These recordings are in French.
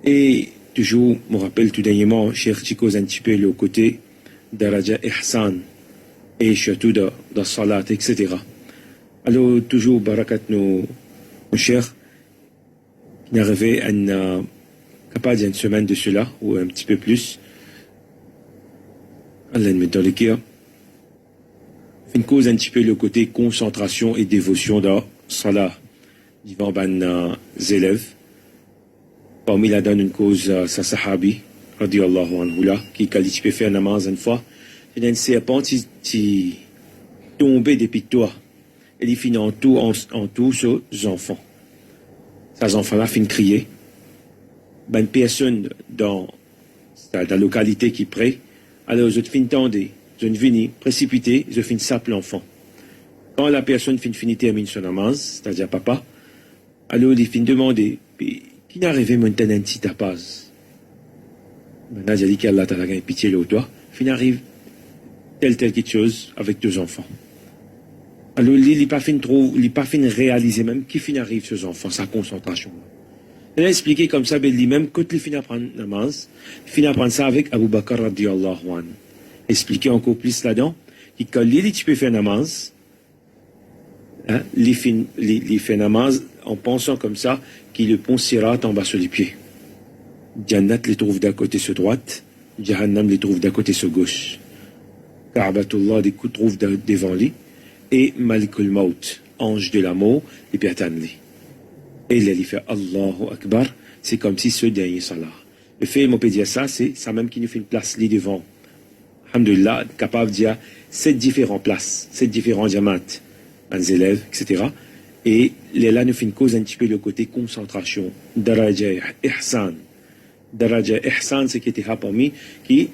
Et toujours, je me rappelle tout dernièrement, cher Chico, un petit peu le côté daraja ihsan et surtout de salat, etc. Alors, toujours, barakat nos chers, il est arrivé capable d'une semaine de cela, ou un petit peu plus. Allah me dans le cœur. Une cause un petit peu le côté concentration et dévotion dans salat. Devant ban élèves. Parmi la donne une cause sa sahabi, radiallahu anhu là, qui qualifie faire namaz une fois. Il y a un serpent qui tombait depuis toi. Et il finit en tout sur les enfants. Ces enfants-là finissent crier. Ben personne dans la localité qui prie. Alors, je finis tendre, je finis précipité, je finis sape l'enfant. Quand la personne finit termine son namaz, c'est-à-dire papa, alors il finit demander, qui n'arrive maintenant un petit tapaz? Maintenant, j'ai dit qu'Allah t'a gagné pitié le toi, fin arrive telle quelque chose avec deux enfants. Alors, il n'a pas fin réaliser même qui fin arrive ces enfants, sa concentration. Il a expliqué comme ça, lui-même, quand il finit à prendre namaz, il finit à prendre ça avec Abu Bakr radiyallahu anhu. Expliquer encore plus là-dedans, que quand tu peux faire namaz, hein, il fait namaz en pensant comme ça, qu'il le pont Sirat en bas sur les pieds. Jannat les trouve d'un côté sur droite, Jahannam les trouve d'un côté sur gauche. Ka'batullah les trouve devant lui, et Malikul Maut, ange de la mort, les puis attend lui. Et il fait Allahu Akbar, c'est comme si ce dernier salat. Le fait, on peut dire ça, c'est ça même qui nous fait une place là devant. Alhamdulillah, capable de dire 7 différentes places, 7 différents diamants, les élèves, etc. Et là, nous fait une cause un petit peu le côté concentration. Daraja ihsan. Daraja ihsan, c'est qui était parmi qui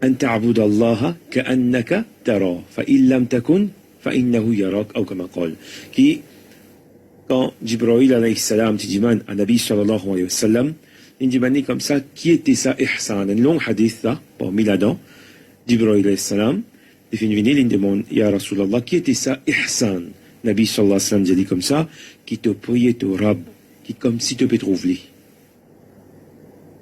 أن تعبد الله كأنك تراه فإن لم تكن فإنه يراك أو كما قال qui quand Jibril alayhi salam dit à Nabi sallallahu alayhi wa sallam il dit comme ça qui était ça ihsan un long hadith là parmi là-dedans Jibril alayhi salam il finit il demande ya Rasulallah qui était ça ihsan Nabi sallallahu alayhi wa sallam dit comme ça qui te priait au Rab qui comme si te peut trouver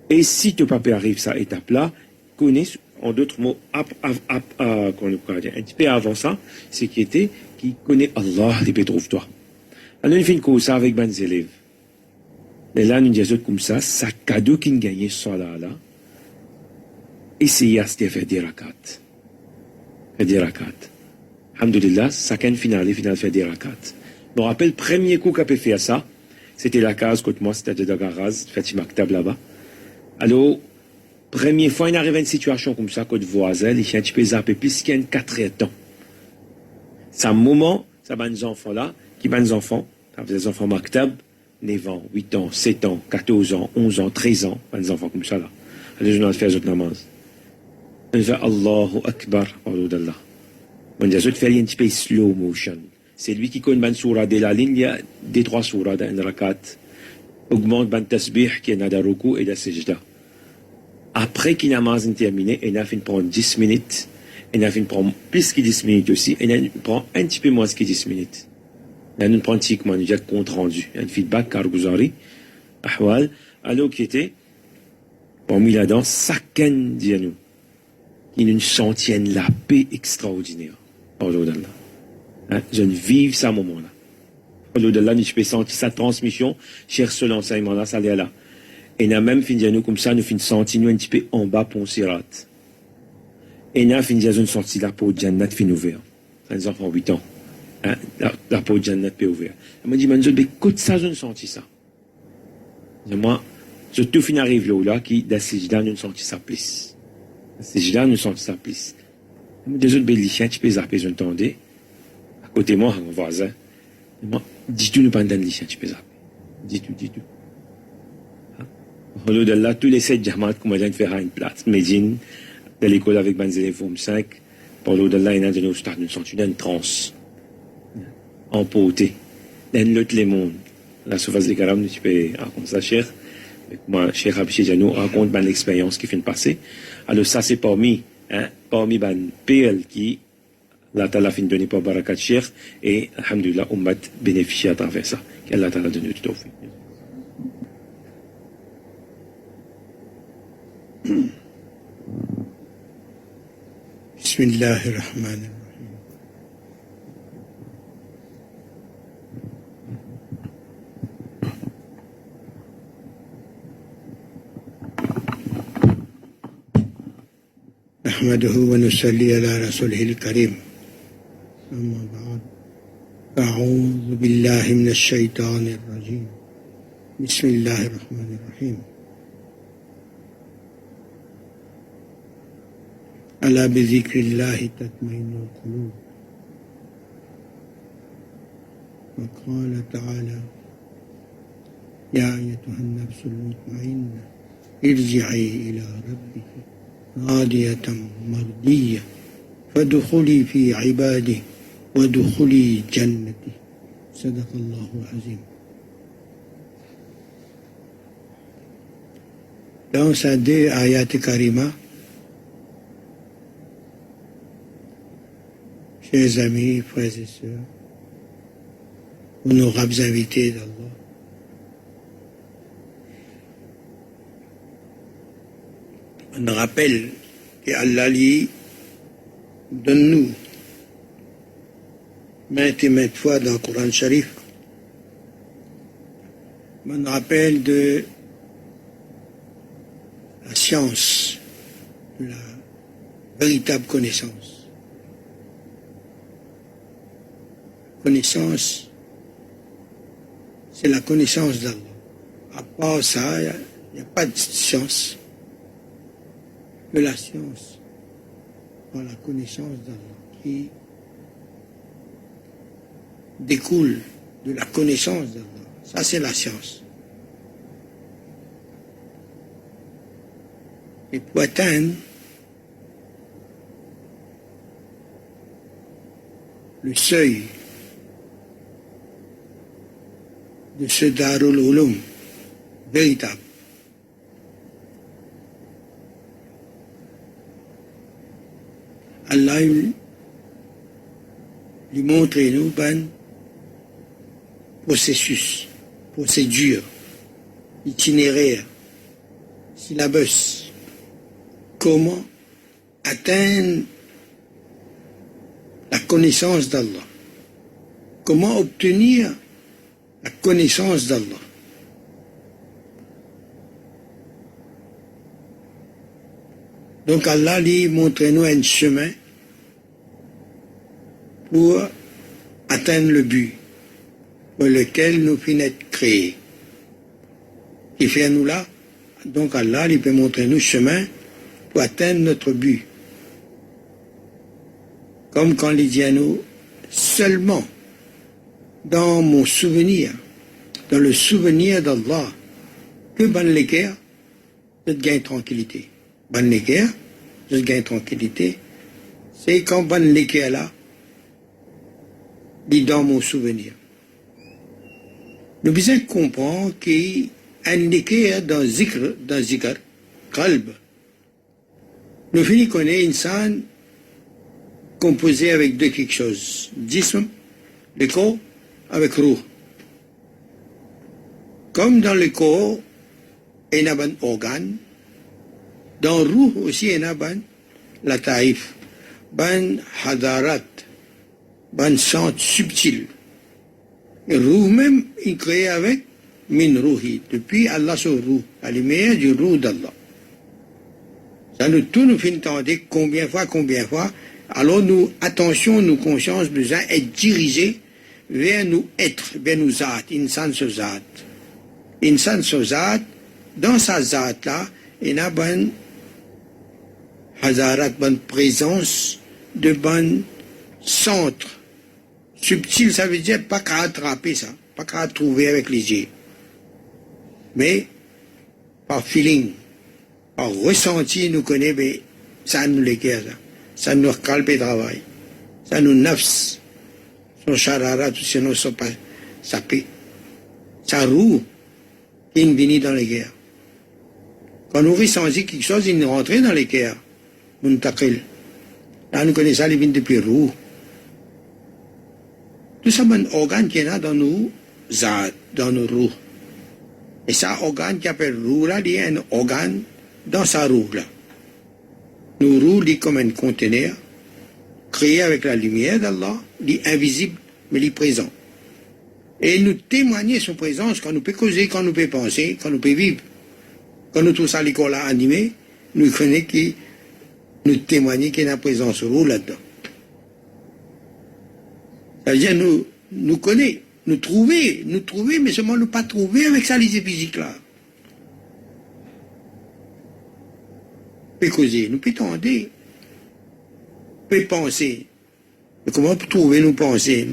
et si te pas arrive ça étape là connais en d'autres mots, un petit peu avant ça, c'est qui était, qui connaît Allah, les trouve toi. Alors, il fait une cause avec mes élèves. Et là, nous disons comme ça cadeau qui gagne ça là, essayez à se faire des rakats. Faire des rakats. Alhamdulillah, ça qu'un final fait des rakats. Je me rappelle, le premier coup qu'a pu faire ça, c'était la case, côté moi, c'était de Dagaraz, Fatima Ktab là-bas. Alors, première fois, il arrive à une situation comme ça, côté voisin, il y a un petit peu zappé, puisqu'il y a une 4 temps. C'est un moment, ça va des enfants là, qui va des enfants, des enfants Maktab, 9 ans, 8 ans, 7 ans, 14 ans, 11 ans, 13 ans, des enfants comme ça là. Alors, je vais faire autres namaz. Je vais Allahu Akbar, Allah. Je vais faire un petit peu slow motion. C'est lui qui connaît une sourate de la ligne, il y a des 3 sourates dans une rakat. Augmente ben tasbih qui est dans le ruku et dans le sejda. Après qu'il namaz est terminé, il a fait prendre 10 minutes, il a fait prendre plus que 10 minutes aussi, il a prend un petit peu moins que 10 minutes. Il a une pratiquement déjà compte rendu, un feedback Kargouzari, Ahwal, alors qui était, parmi là-dedans, Saken Dianou, qui nous sentienne la paix extraordinaire. Pardon d'Allah. Je ne vive ça à moment-là. Pardon d'Allah, je peux sentir sa transmission, cher ce l'enseignement-là, ça allait là. Et n'a même fini nous comme ça, nous finissons sentir nous un petit peu en bas pour Sirat. Et n'a fini une sortie là pour Jannat fin ouvert. Les enfants 8 ans. Hein, la pour Jannat peut ouvert. Elle m'a dit, mais écoute ça, je ne senti ça. Et moi, je tout fin arrive là, qui, dans ces jours-là, nous senti ça plus. Dans ces jours-là, nous senti ça plus. Elle m'a dit, des autres tu peux zapper, je n'entendais. À côté de moi, un voisin. Et moi, dis-tu nous pendant les chiens, tu peux zapper. Dis-tu. Au de là, tous les 7 jamats, comme on vient de faire à une place, Médine, de l'école avec mes élèves, Forme 5, pour l'eau de là, il y a de stade, nous sommes une transe, emporté, dans l'autre les mondes. La surface des carams, tu peux raconter ça, cher. Moi, cher Abishé Janou, raconte ben l'expérience qui vient de passer. Alors, ça, c'est parmi ben PL qui, la Tala fin donné pour Barakat Cher, et, alhamdulillah, Ummat bénéficie à travers ça. Qu'Allah Tala donne tout au fait. بسم الله الرحمن الرحيم. نحمده ونصلي على رسوله الكريم. أما بعد، أعوذ بالله من الشيطان الرجيم. بسم الله الرحمن الرحيم. ألا بذكر الله تطمئن القلوب. وقال تعالى: يا أيتها النفس المطمئنة ارجعي إلى ربك راضية مرضية فادخلي في عبادي وادخلي جنتي. صدق الله العظيم. Dans ces deux ayats karima, chers amis, frères et sœurs, honorables invités d'Allah, on rappelle qu'Allah lui donne-nous maintes et maintes fois dans le Coran Sharif, on rappelle de la science, de la véritable connaissance. Connaissance, c'est la connaissance d'Allah. À part ça, il n'y a pas de science. Que la science, par la connaissance d'Allah, qui découle de la connaissance d'Allah. Ça, c'est la science. Et pour atteindre le seuil de ce Darul Ulum véritable, Allah lui montre nous un processus, procédure, itinéraire, syllabus. Comment atteindre la connaissance d'Allah? Comment obtenir la connaissance d'Allah? Donc Allah lui montre-nous un chemin pour atteindre le but pour lequel nous finissons d'être créés. Qui fait nous là? Donc Allah lui peut montrer nous le chemin pour atteindre notre but. Comme quand il dit à nous, seulement dans mon souvenir, dans le souvenir d'Allah, que ban l'équerre, je gagne tranquillité. Ban l'équerre, je gagne tranquillité. C'est quand ban l'équerre là, dit dans mon souvenir. Nous devons comprendre qu'il y a un équerre dans zikr, qalb. Nous finissons qu'on est insan composé avec deux quelque chose. Jism, le corps, avec ruh. Comme dans le corps, il y a un organe. Dans ruh aussi, il y a un lataïf, un hadarat, un sens subtil. Et ruh même, il crée avec min ruhi. Depuis Allah sur ruh, la lumière du ruh d'Allah. Ça nous tout nous fait entendre combien de fois. Alors nous, attention, nous conscience, besoin être dirigés vers nous être, vers nous zat, insan so zat. Insan so zat, dans sa zat là, il y a une hazarat, bonne présence de bon centre. Subtil, ça veut dire pas qu'à attraper ça, pas qu'à trouver avec les yeux. Mais par feeling, par ressenti, nous connaissons, mais ça nous l'équerre, ça nous calme le travail, ça nous nafs, son charara, tout ce nous sont pas sapés. Ça roue, il vient dans les guerres. Quand nous ressentons quelque chose, il nous rentre dans les guerres. Nous taqil. Là, nous connaissons les vignes depuis roue. Tout ça, c'est un organe qui est là dans nos zad, dans nos roues. Et ça, organe qui appelle roue, là, il y a un organe dans sa roue là. Nos roues, dit comme un conteneur, créé avec la lumière d'Allah, dit invisible, mais dit présent. Et nous témoigner son présence quand nous peut causer, quand nous peut penser, quand nous peut vivre. Quand nous tous à l'école animé, nous connaissons qui nous témoigner qu'il y a une présence roue là-dedans. C'est-à-dire nous connaît, nous trouver, mais seulement nous pas trouver avec sa lisier physique là. Peut causer, nous peut tenter, peut penser. Mais comment trouver nous penser?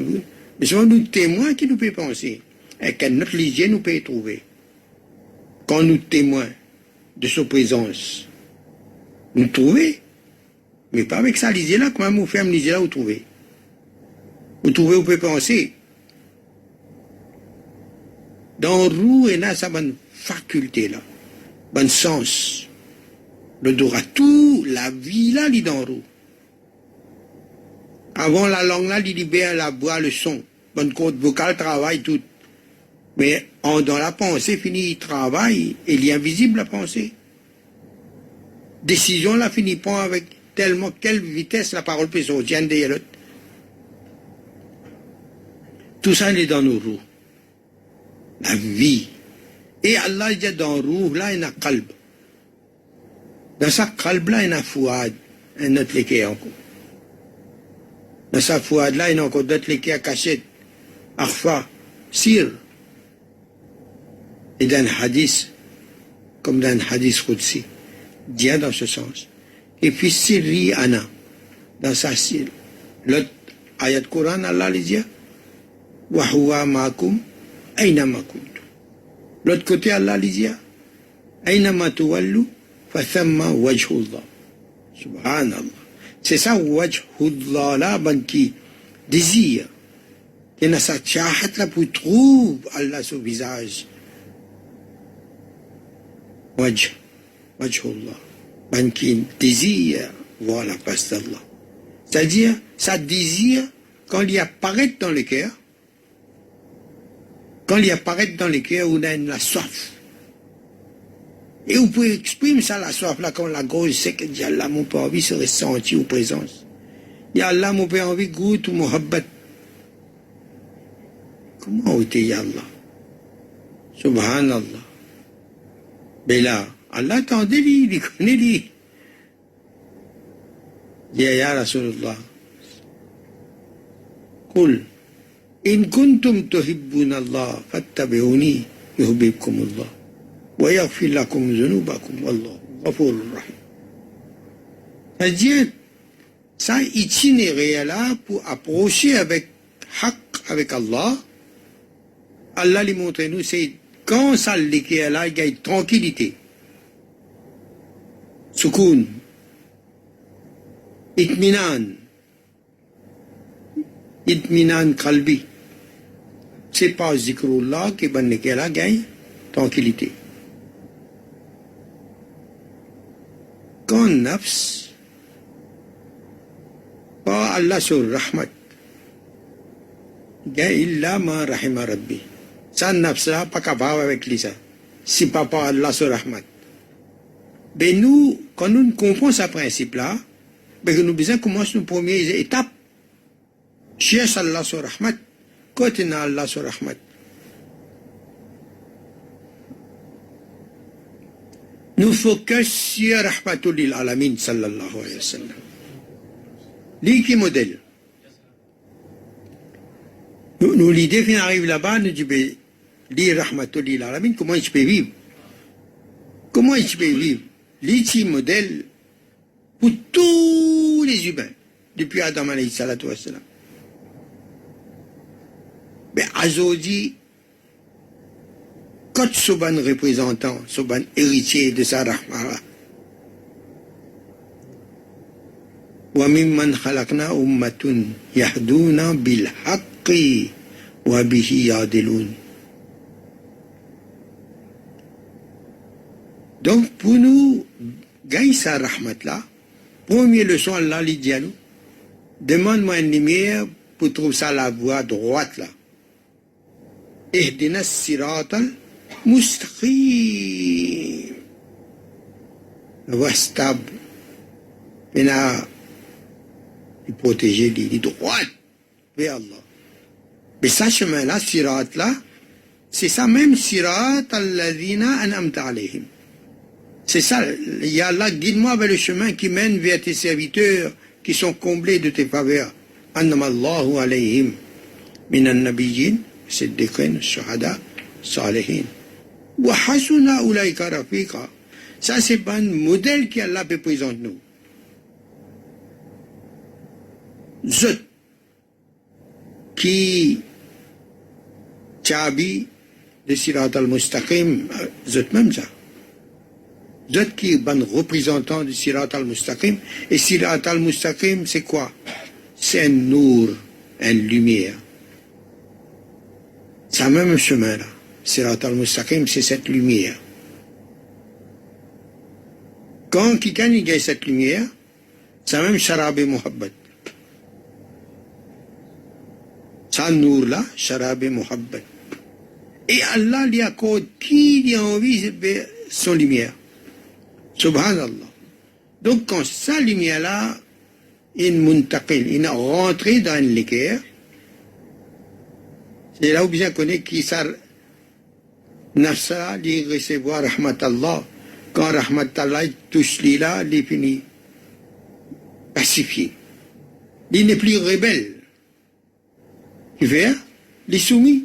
Mais seulement nous témoins qui nous peut penser. Et que notre lisier nous peut trouver. Quand nous témoins de sa présence, nous trouver, mais pas avec sa lisier là, comment vous fermez lisier là, vous trouvez. Vous trouvez, vous pouvez penser. Dans roue, il y a sa bonne faculté là, bon sens. Le droit, tout, la vie là, il est dans roue. Avant la langue là, il libère la voix, le son. Bonne côte vocale, travail, tout. Mais dans la pensée, fini, il travaille, et il est invisible la pensée. Décision là, finit pas avec tellement, quelle vitesse la parole peut sortir derrière l'autre. Tout ça, il est dans nos roues. La vie. Et Allah dit dans roue, là, il y a un qalb. Dans sa qalb là, il y a un fouad, un autre léqué encore. Dans sa fouad là, il y a encore d'autres léqués à cachette, akhfa, sir. Et dans un hadith, comme dans un hadith Qudsi, dit dans ce sens. Et puis sirri ana, dans sa sir. L'autre ayat Coran, Allah les dit, wa huwa ma'akum, aynama kuntum. L'autre côté, Allah les dit, aynama tuwallu, fa thamma wajhullah. Subhanallah. C'est ça, wajhullah là, ben qui désire. Il y a sa tchahat là pour trouver Allah son visage. Wajhullah. Ben qui désire voir la face d'Allah. C'est-à-dire, ça désire, quand il apparaît dans le cœur, quand il apparaît dans le cœur, on a la soif. Et vous pouvez exprimer ça, la soif, là, quand la gorge sec, dit Allah, mon père envie se ressentir aux présence. Dit Allah, mon père envie goûte ou muhabbat. Comment était Allah? Subhanallah. Mais là, Allah attendait lui, il connaît lui. Ya Rasulullah. Qul, in kuntum tuhibbuna Allah, fattabi'uni, yuhibbukum Allah. Wa yaghfir lakum dhunubakum, wallahu ghafurur rahim. C'est-à-dire, ça itinéraire là pour approcher avec haq, avec Allah. Allah lui montre nous, c'est quand ça l'équerre là, il y a une tranquillité. Soukoun. Itminan. Itminan kalbi. C'est pas zikrullah qui ban l'équerre là, gagne tranquillité. Quand nafs, pas Allah sur rahmat. Gagne illa ma rahima rabbi. Ça nafs là, pas capable avec lui ça. Si pas par Allah sur rahmat. Mais nous, quand nous comprenons ce principe-là, ben nous besoin commencer nos premières étapes. Cherche Allah sur rahmat. Côté Allah sur rahmat. Nous focus sur rahmatul lil alamin sallallahu alayhi wa sallam. Lui qui modèle. Nous l'idée qui arrive là-bas, nous disons, lui rahmatul lil alamin, comment il peut vivre? Comment il peut vivre? Lui qui modèle pour tous les humains, depuis Adam alayhi salatu wa sallam. Mais aujourd'hui, quand ce ban représentant, ce ban héritier de sa rahmah, wa mimman khalaqna ummatun yahduna bil haqqi wa bihi yadilun. Donc pour nous, gagner sa rahmat là, première leçon Allah lui dit à nous, demande-moi une lumière pour trouver ça la voie droite là. Ihdina siratal mustaqim. la voie stable, et la protéger les droites vers Allah. Mais ça, chemin-là, sirat-là, c'est ça même sirat alladhina an'amta alayhim. C'est ça, ya Allah, guide-moi vers le chemin qui mène vers tes serviteurs qui sont comblés de tes faveurs. Annam Allahu alayhim minan nabiyyin, siddiqin, shuhada, salihin. Wa hasuna ulaika rafiqa. Ça, c'est un modèle qu'Allah peut présenter nous. Zut, qui Chabi de Sirat al-Mustaqim, zut même ça. Zut qui est un représentant de Sirat al-Mustaqim. Et Sirat al-Mustaqim, c'est quoi? C'est un nour, une lumière. C'est le même chemin là. Sirat al-Mustaqim, c'est cette lumière. Quand quelqu'un y gagne cette lumière, c'est même Sharab et Muhabbat. Ça nour là, Sharab et Muhabbat. Et Allah lui accorde qui lui a envie de son lumière. Subhanallah. Donc quand sa lumière là, il muntaqil, il est rentré dans l'équerre, c'est là où bien connaît qui ça nafsa lui recevoir rahmat Allah. Quand rahmat Allah touche lui là, il est fini. Pacifié. Il n'est plus rebelle. Il fait, il est soumis.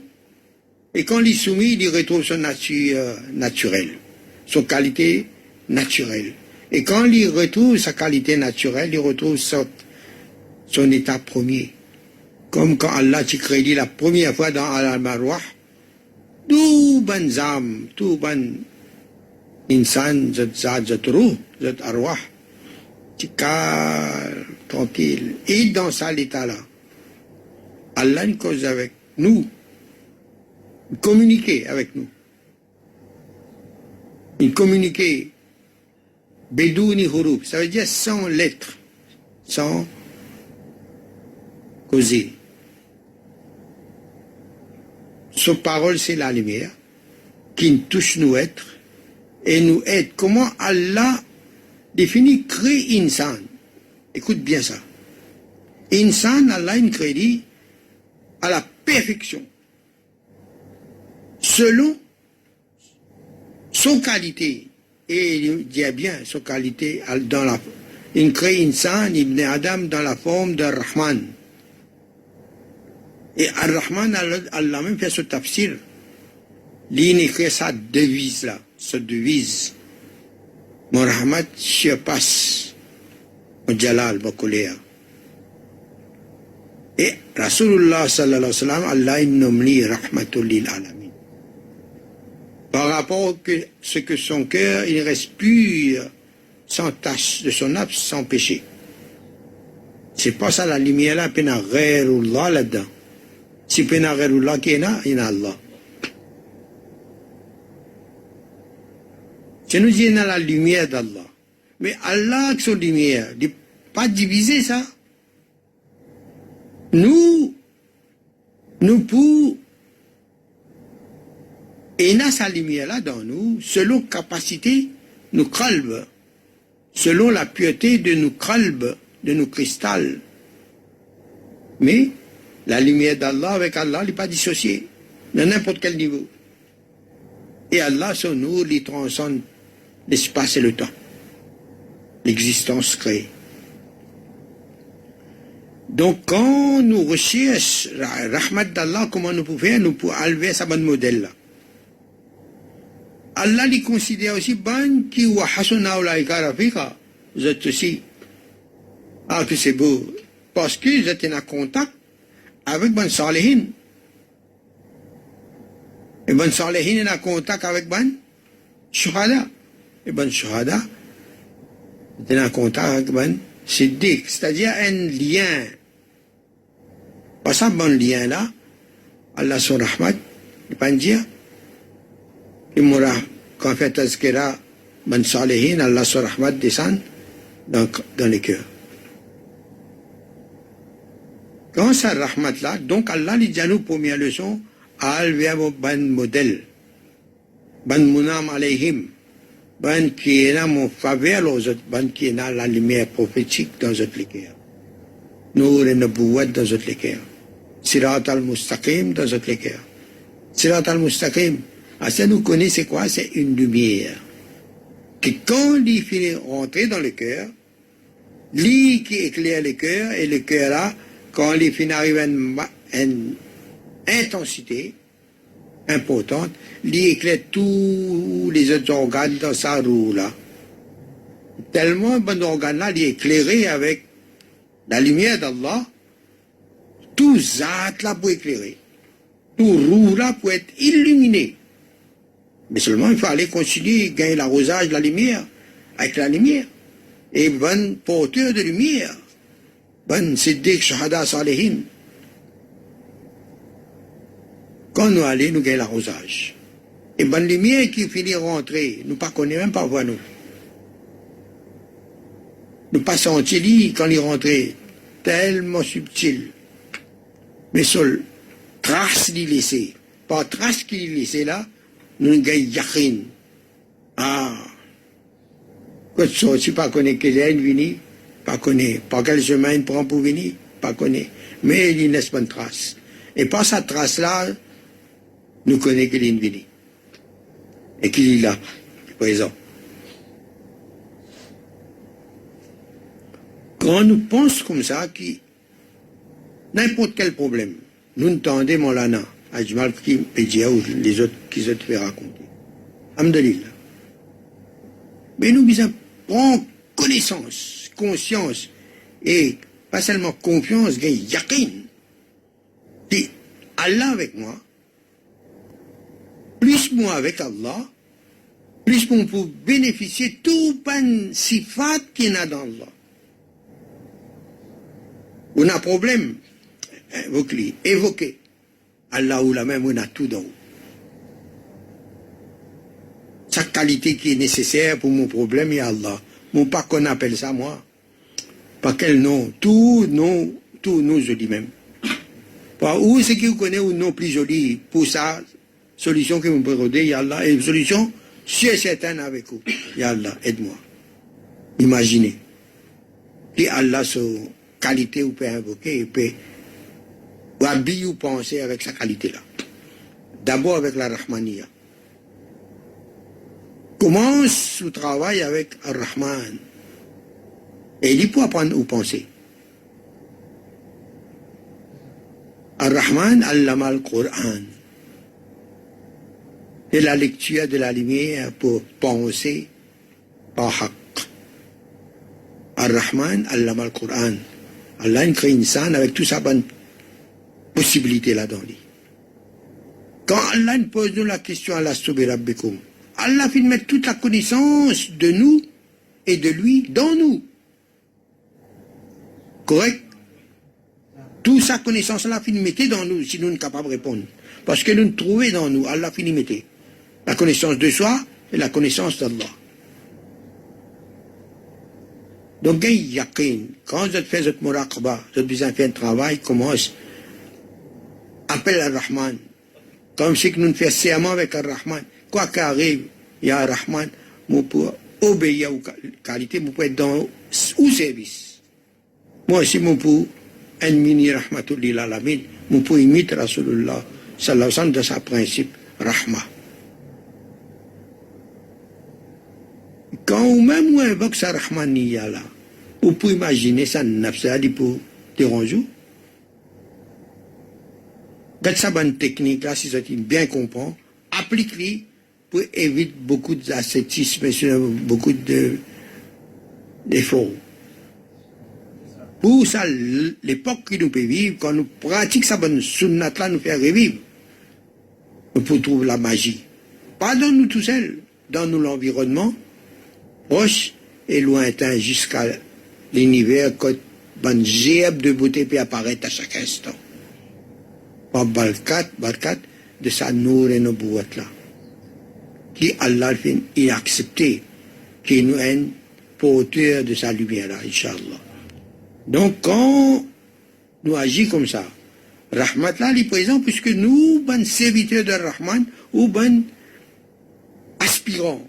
Et quand il est soumis, il retrouve son nature naturelle, son qualité naturelle. Et quand il retrouve sa qualité naturelle, il retrouve son état premier. Comme quand Allah t'y crédit la première fois dans Al-Marwah, tout ban zam, tout ban insan, zat ruh, zat arwah, t'y calme, tranquille. Et dans ça, l'état-là, Allah nous cause avec nous, communiquer avec nous. Il communiquait Bedouni Huruf, ça veut dire sans lettres, sans causer. Sa parole, c'est la lumière qui nous touche nous être et nous aide. Comment Allah définit créer insan? Écoute bien ça. Insan, Allah il crée à la perfection. Selon son qualité, et il dit bien son qualité, il crée insan, Ibn Adam, dans la forme de Rahman. Et Ar-Rahman, Allah même fait ce tafsir. Il écrit sa devise là, cette devise. Mon rahmat surpasse mon jalal, ma colère. Et Rasulullah sallallahu alayhi wa sallam, Allah il nomme lui rahmatul lil alamin. Par rapport à ce que son cœur, il respire sans tache de son âme, sans péché. C'est pas ça la lumière là, pena ghairullah là-dedans. Si pena ghairullah qui est là, il y a Allah. Je nous dis dans la lumière d'Allah. Mais Allah avec son lumière, il n'est pas divisé ça. Nous pour et il a sa lumière là dans nous, selon capacité, nous qalb, selon la pureté de nos qalb, de nos cristals. Mais la lumière d'Allah avec Allah n'est pas dissociée, de n'importe quel niveau. Et Allah, son nous, il transcende l'espace et le temps, l'existence créée. Donc, quand nous recherchons rahmat d'Allah, comment nous pouvons faire, nous pouvons enlever ce bon modèle-là. Allah les considère aussi ban qui wa hasuna ulaika rafiqa. Vous êtes aussi. Ah, que c'est beau. Parce que vous êtes en contact avec ban salihin. Et ban salihin est en contact avec ban shuhada. Et ban shuhada est en contact avec ban siddiq. C'est-à-dire un lien. Par ça, bon lien là, Allah son rahmat, il peut dire, quand on fait tazkira, ban salihin, Allah son rahmat descend dans les cœurs. Quand ça rahmat là, donc Allah lui dit à nous, première leçon, al vient ban modèle, ban munam alayhim, ban qui est là mon faveur aux autres, ban qui est là la lumière prophétique dans notre cœur. Nour et Nabouat dans notre cœur. Sirat al-Mustaqim dans notre cœur. Sirat al-Mustaqim, ça nous connaît c'est quoi? C'est une lumière. Qui quand il finit rentrer dans le cœur, lui qui éclaire le cœur, et le cœur là, quand il finit arriver à une intensité importante, il éclaire tous les autres organes dans sa roue là. Tellement bon organe là, il est éclairé avec la lumière d'Allah, tout zat là pour éclairer, tout roue là pour être illuminé. Mais seulement il fallait continuer à gagner l'arrosage de la lumière, avec la lumière. Et bon porteur de lumière, bon siddiq shahada salihin. Quand nous allons, nous gagnons l'arrosage. Et bonne lumière qui finit rentrer, nous ne connaissons même pas voir nous. Nous pas senti lui quand il rentrait, tellement subtil. Mais seul trace qu'il laissait, par trace qu'il laissait là, nous gagnons yakin. Ah, quand tu pas connais quelle est venue, pas connais, par quel chemin il prend pour venir, pas connais. Mais il laisse pas une trace. Et par sa trace là, nous connaissons qu'il est venu. Et qu'il est là, présent. Quand nous pensons comme ça, n'importe quel problème, nous entendons Molana, Ajmal qui Pédia ou les autres qui se fait raconter. Alhamdulillah. Mais nous devons prendre connaissance, conscience, et pas seulement confiance, mais yakin. Et Allah avec moi, plus moi avec Allah, plus on peut bénéficier tout pan sifat qu'il y a dans Allah. On a un problème, évoquez. Allah ou la même, on a tout dans vous. Sa qualité qui est nécessaire pour mon problème, il y a Allah. Mon pas qu'on appelle ça, moi. Pas quel nom. Tout nom, je dis même. Pas où c'est qui vous connaît ou non plus joli pour ça, solution que vous pouvez redire, il y a Allah. Et solution, c'est certain avec vous. Il y a Allah, aide-moi. Imaginez. Et Allah, son qualité, vous pouvez invoquer, et peut ou habiller ou penser avec sa qualité-là. D'abord avec la Rahmaniya. Commence le travail avec Ar-Rahman. Et il peut apprendre ou penser. Ar-Rahman allama al-Qur'an. C'est la lecture de la lumière pour penser par haq. Ar-Rahman allama al-Qur'an. Allah crée une scène avec toute sa bonne possibilité là-dedans. Quand Allah nous pose nous la question à la Rabbikum, Allah fait mettre toute la connaissance de nous et de lui dans nous. Correct? Toute sa connaissance là finit mettre dans nous si nous sommes capables de répondre. Parce que nous nous trouvons dans nous, Allah finit mettre la connaissance de soi et la connaissance d'Allah. Donc, quand vous faites votre muraqaba, vous avez besoin de faire un travail, commence. Appelle Ar-Rahman. Comme si nous faisons serment avec Ar-Rahman. Quoi qu'arrive, il y a Ar-Rahman, nous pouvons obéir aux qualités, nous pouvons être dans au service. Moi aussi, nous pouvons un mini rahmatullah alamin, nous pouvons imiter Rasulullah sallallahu alayhi wa sallam de sa principe, Rahma. Quand même on invoque sa Rahmaniya là, vous pouvez imaginer ça, ça dit pour déranger. Quand ça bonne technique là, si vous bien comprend, applique-le pour éviter beaucoup d'ascétisme et beaucoup d'efforts. Pour ça, l'époque que nous pouvons vivre, quand nous pratiquons ça bonne sunnat là, nous fait revivre. Nous pouvons trouver la magie. Pas dans nous tout seuls, dans nous l'environnement, proche et lointain jusqu'à l'univers quand bonne gerbe de beauté peut apparaître à chaque instant. Par barkat de sa nour et nos boîtes là. Qui Allah fait inaccepté, qui nous est porteur de sa lumière là, Inch'Allah. Donc quand nous agissons comme ça, Rahmat là, il est présent puisque nous, bon serviteurs de Rahman, ou bon aspirants,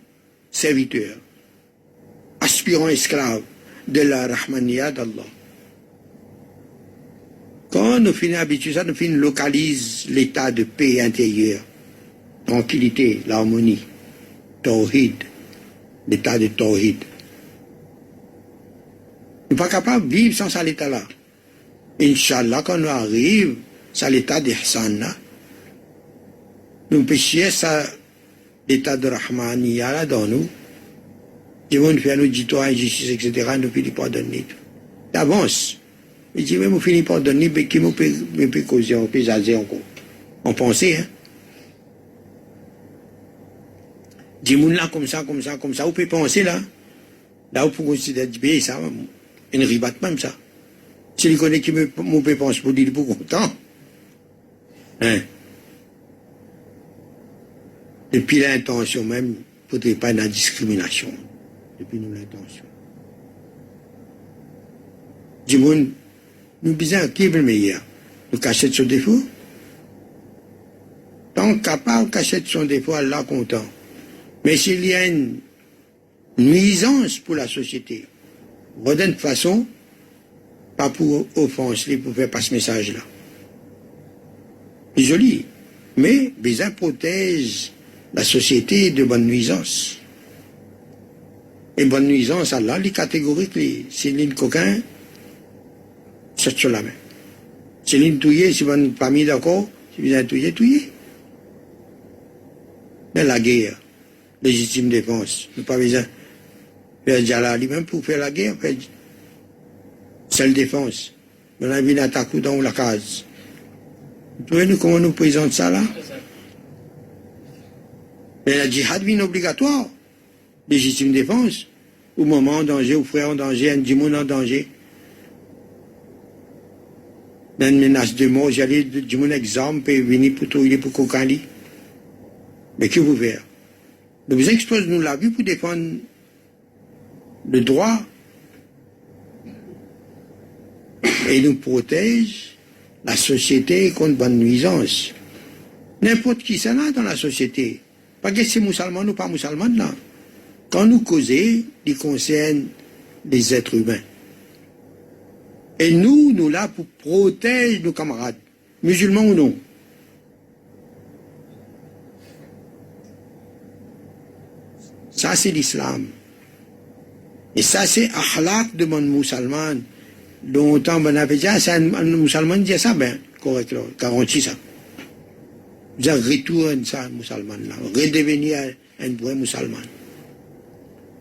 serviteurs, aspirants esclaves de la Rahmaniya d'Allah. Quand nous finissons habitués ça, nous finissons localiser l'état de paix intérieure, tranquillité, l'harmonie, tawhid, l'état de tawhid. Nous ne sommes pas capables de vivre sans cet état-là. Inch'Allah, quand nous arrivons à l'état d'Ihsan, nous péchions ça, l'état de Rahmaniya là dans nous. Dieu nous fait nous dire toi, injustice, etc. Nous finissons par donner. D'avance. Mais Dieu nous finit par donner, mais qui nous peut causer, on peut jaser encore. On pensait, hein. Dieu là, comme ça, vous pouvez penser là. Là, vous pouvez considérer ça, une ribat même ça. Si vous connaissez qui me pense pour dire pour content. Hein. Depuis l'intention même, il ne faudrait pas la discrimination. Depuis nous l'intention. Du monde, nous disons qui est le meilleur. Nous cachons son défaut. Tant capable de cacher son défaut, Allah content. Mais s'il y a une nuisance pour la société, de toute façon, pas pour offense, pour faire passer ce message-là. C'est joli, mais Bézin protège la société de bonnes nuisances. Et bonne nuisance, Allah, les catégoriques, c'est l'une coquin, c'est sur la main. C'est l'une touillée, si vous n'êtes pas mis d'accord, si vous êtes touillé. Mais la guerre, légitime défense, nous pas besoin de faire Djala lui-même pour faire la guerre, faire seule défense. On a vu une attaque dans la case. Vous voyez nous comment nous présente ça là? Mais la djihad vient obligatoire. Légitime défense. Au moment en danger, au frère en danger, un djimoun en danger. Dans une menace de mort, j'allais de djimoun exemple et venir pour trouver pour Kokali. Mais que vous faire? Nous exposons nous la vie pour défendre le droit et nous protège la société contre bonne nuisance. N'importe qui ça là dans la société. Pas que c'est musulman ou pas musulman là. Quand nous causons, il concerne les êtres humains. Et nous là pour protéger nos camarades, musulmans ou non. Ça c'est l'islam. Et ça c'est akhlaq de mon musulman. Longtemps, on avait dit, c'est un musulman dit ça, ben, correct, garanti ça. Vous retourne ça, un musulman là, redevenir un vrai musulman.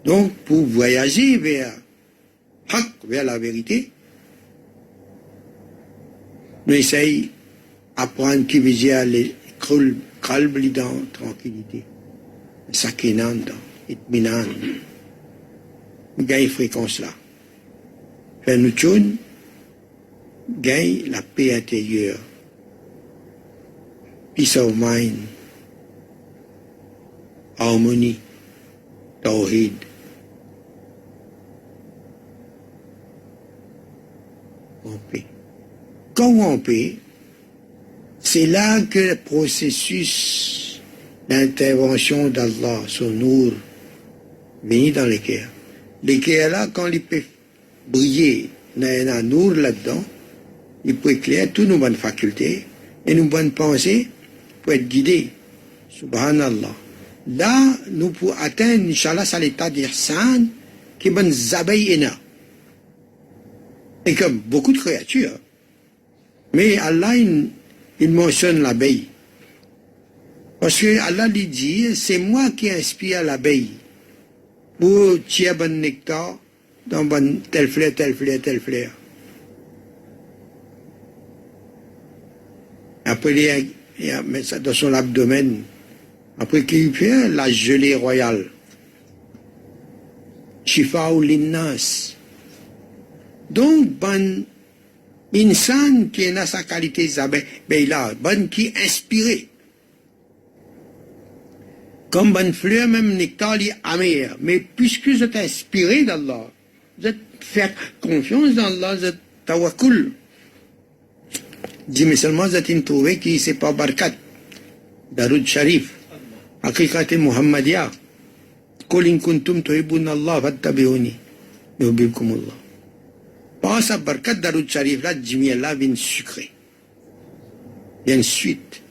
Donc, pour voyager vers la vérité, nous essayons d'apprendre qui veut dire les calmes dans tranquillité, sakinan dans itminan. Nous gagnons fréquence là. Faire nous tchoun, gagne la paix intérieure, peace of mind, harmonie, tawhid. En paix. Quand on paix, c'est là que le processus d'intervention d'Allah, son nour, vient dans les cœurs. Les cœurs là, quand ils peuvent briller, il y a un nour là-dedans, il peut éclairer toutes nos bonnes facultés et nos bonnes pensées pour être guidés. Subhanallah. Là, nous pouvons atteindre, Inch'Allah, à l'état d'Ihsan, qui est bon zabayina. Et comme beaucoup de créatures. Mais Allah, il mentionne l'abeille. Parce que Allah lui dit, c'est moi qui inspire l'abeille pour tirer bon nectar dans bon tel fleur. Après, il met ça dans son abdomen. Après qu'il fait la gelée royale. Shifa'u linnas. Donc, bon insan qui a sa qualité, ben là, bon qui est inspiré. Comme bonne fleur, même nectar, il est amer. Mais puisque vous êtes inspiré d'Allah, vous êtes fait confiance dans Allah, vous êtes tawakkul. Dis, mais seulement vous êtes trouvé qui c'est pas barkat. Daroud Sharif. Haqiqat Muhammadiyah. قل إن كنتم تحبون الله فاتبعوني يحببكم الله. Par sa berkat Darud Sharif là, Jimi Allah vient sucré. Il y a une suite.